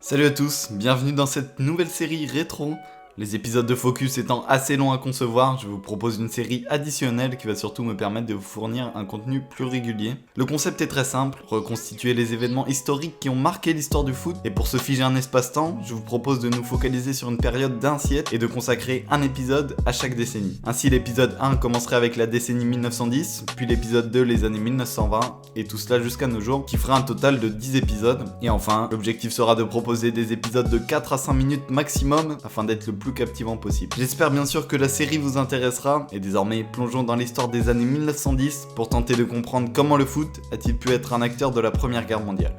Salut à tous, bienvenue dans cette nouvelle série rétro. Les épisodes de Focus étant assez longs à concevoir, je vous propose une série additionnelle qui va surtout me permettre de vous fournir un contenu plus régulier. Le concept est très simple, reconstituer les événements historiques qui ont marqué l'histoire du foot, et pour se figer un espace-temps, je vous propose de nous focaliser sur une période d'un siècle et de consacrer un épisode à chaque décennie. Ainsi l'épisode 1 commencerait avec la décennie 1910, puis l'épisode 2 les années 1920, et tout cela jusqu'à nos jours, qui fera un total de 10 épisodes. Et enfin, l'objectif sera de proposer des épisodes de 4 à 5 minutes maximum, afin d'être le plus captivant possible. J'espère bien sûr que la série vous intéressera, et désormais plongeons dans l'histoire des années 1910 pour tenter de comprendre comment le foot a-t-il pu être un acteur de la Première Guerre mondiale.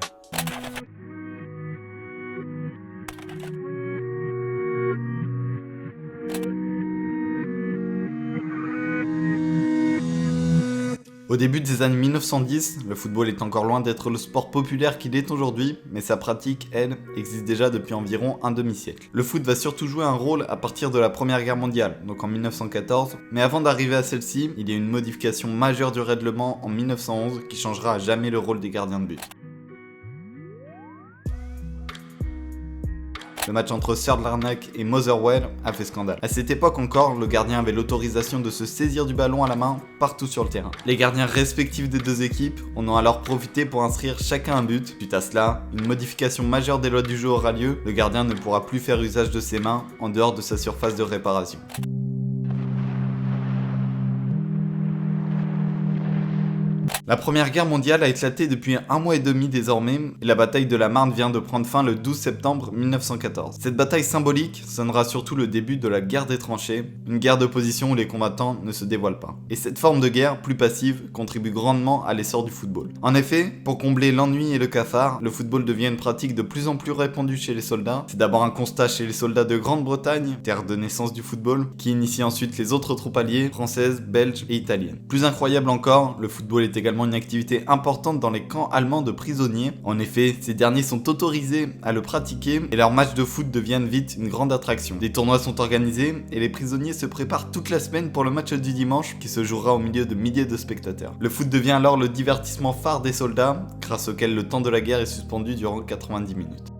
Au début des années 1910, le football est encore loin d'être le sport populaire qu'il est aujourd'hui, mais sa pratique, elle, existe déjà depuis environ un demi-siècle. Le foot va surtout jouer un rôle à partir de la Première Guerre mondiale, donc en 1914, mais avant d'arriver à celle-ci, il y a une modification majeure du règlement en 1911 qui changera à jamais le rôle des gardiens de but. Le match entre Sir Larnac et Motherwell a fait scandale. À cette époque encore, le gardien avait l'autorisation de se saisir du ballon à la main partout sur le terrain. Les gardiens respectifs des deux équipes en ont alors profité pour inscrire chacun un but. Suite à cela, une modification majeure des lois du jeu aura lieu. Le gardien ne pourra plus faire usage de ses mains en dehors de sa surface de réparation. La Première Guerre mondiale a éclaté depuis un mois et demi désormais, et la bataille de la Marne vient de prendre fin le 12 septembre 1914. Cette bataille symbolique sonnera surtout le début de la guerre des tranchées, une guerre d'opposition où les combattants ne se dévoilent pas. Et cette forme de guerre, plus passive, contribue grandement à l'essor du football. En effet, pour combler l'ennui et le cafard, le football devient une pratique de plus en plus répandue chez les soldats. C'est d'abord un constat chez les soldats de Grande-Bretagne, terre de naissance du football, qui initie ensuite les autres troupes alliées, françaises, belges et italiennes. Plus incroyable encore, le football est également une activité importante dans les camps allemands de prisonniers. En effet, ces derniers sont autorisés à le pratiquer et leurs matchs de foot deviennent vite une grande attraction. Des tournois sont organisés et les prisonniers se préparent toute la semaine pour le match du dimanche qui se jouera au milieu de milliers de spectateurs. Le foot devient alors le divertissement phare des soldats, grâce auquel le temps de la guerre est suspendu durant 90 minutes.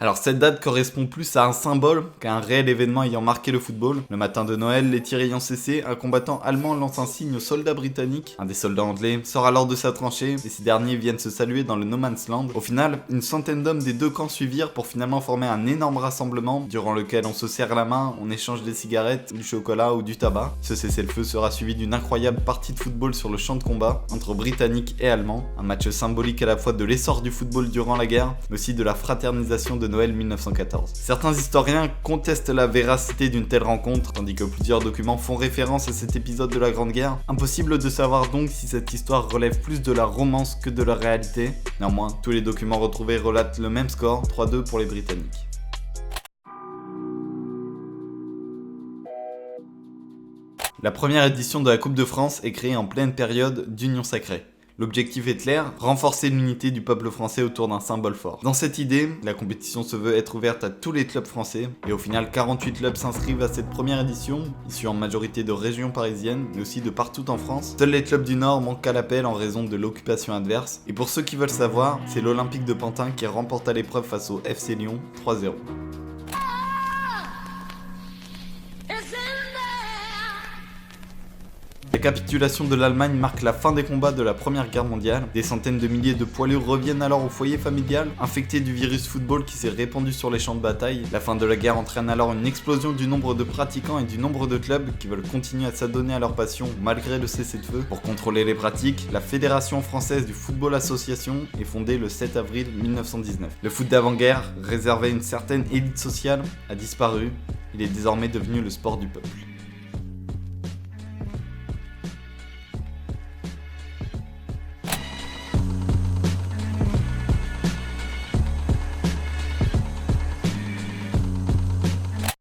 Alors cette date correspond plus à un symbole qu'à un réel événement ayant marqué le football. Le matin de Noël, les tirs ayant cessé, un combattant allemand lance un signe aux soldats britanniques. Un des soldats anglais sort alors de sa tranchée et ces derniers viennent se saluer dans le No Man's Land. Au final, une centaine d'hommes des deux camps suivirent pour finalement former un énorme rassemblement durant lequel on se serre la main, on échange des cigarettes, du chocolat ou du tabac. Ce cessez-le-feu sera suivi d'une incroyable partie de football sur le champ de combat entre Britanniques et Allemands. Un match symbolique à la fois de l'essor du football durant la guerre, mais aussi de la fraternisation de Noël 1914. Certains historiens contestent la véracité d'une telle rencontre, tandis que plusieurs documents font référence à cet épisode de la Grande Guerre. Impossible de savoir donc si cette histoire relève plus de la romance que de la réalité. Néanmoins, tous les documents retrouvés relatent le même score, 3-2 pour les Britanniques. La première édition de la Coupe de France est créée en pleine période d'Union sacrée. L'objectif est clair, renforcer l'unité du peuple français autour d'un symbole fort. Dans cette idée, la compétition se veut être ouverte à tous les clubs français, et au final 48 clubs s'inscrivent à cette première édition, issus en majorité de régions parisiennes, mais aussi de partout en France. Seuls les clubs du Nord manquent à l'appel en raison de l'occupation adverse, et pour ceux qui veulent savoir, c'est l'Olympique de Pantin qui remporta l'épreuve face au FC Lyon 3-0. La capitulation de l'Allemagne marque la fin des combats de la Première Guerre mondiale. Des centaines de milliers de poilus reviennent alors au foyer familial, infectés du virus football qui s'est répandu sur les champs de bataille. La fin de la guerre entraîne alors une explosion du nombre de pratiquants et du nombre de clubs qui veulent continuer à s'adonner à leur passion malgré le cessez-le-feu. Pour contrôler les pratiques, la Fédération française du football association est fondée le 7 avril 1919. Le foot d'avant-guerre, réservé à une certaine élite sociale, a disparu. Il est désormais devenu le sport du peuple.